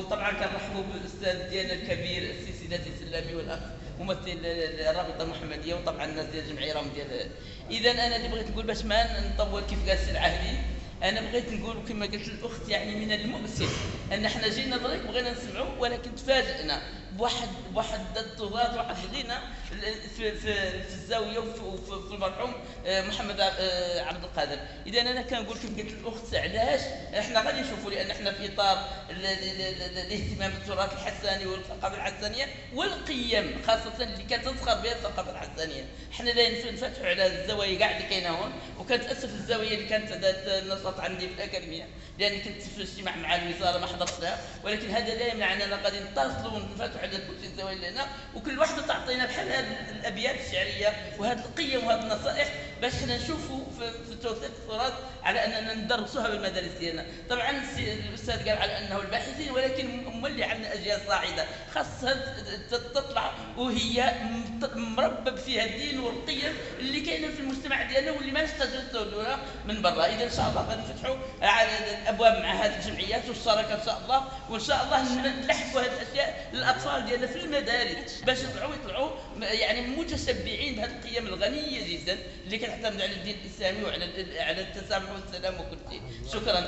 وطبعا كنرحبوا بالاستاذ ديالنا الكبير السي نادي السلامي والاخ ممثل الرابطه المحمديه، وطبعا الناس ديال الجمعيه راهم ديال. اذا انا اللي بغيت نقول باش ما نطول كيف قال السي العهدي، انا بغيت نقول كما قلت الاخت يعني من المؤسف ان احنا جينا ضريك بغينا نسمعوا ولكن تفاجئنا بواحد التراث، واحد الغنى في الزاويه وفي المرحوم محمد عبد القادر. اذا انا كنقول كيف قلت الاخت علاش احنا غادي نشوفوا، لان احنا في اطار الاهتمام بالتراث الحساني والثقافه الحسانيه والقيم خاصه اللي كتزخر بها الثقافه الحسانيه. احنا لا نفتحوا على الزوايا كاع اللي كاينه هون، وكنتاسف الزاويه اللي كانت نشاط عندي في الاكاديميه لاني كنت في اجتماع مع الوزاره ما حضرت لها، ولكن هذا لا يمنع اننا غادي نتصلوا ونفتحوا على كل الزوايا اللي هنا، وكل واحده تعطينا بحال هذه الابيات الشعريه وهذه القيم وهذه النصائح باش حنا نشوفوا في توثيق التراث على اننا ندرسوها بالمدارس ديالنا. طبعا الاستاذ قال على انه الباحثين، ولكن مولي عندنا اجيال صاعده خاصها تطلع وهي مربب فيها الدين والقيم اللي كاينه في المجتمع ديالنا واللي ما نستجدوها من برا. اذا ان شاء الله غادي نفتحوا على الابواب مع هذه الجمعيات والشراكه ان شاء الله، وان شاء الله نلحقوا هذه الاشياء للاطفال ديالنا في المدارس باش يطلعوا يعني متشبعين بهذه القيم الغنيه جدا اللي كتعتمد على الدين الاسلامي وعلى التسامح والسلام وكل شيء. شكرا.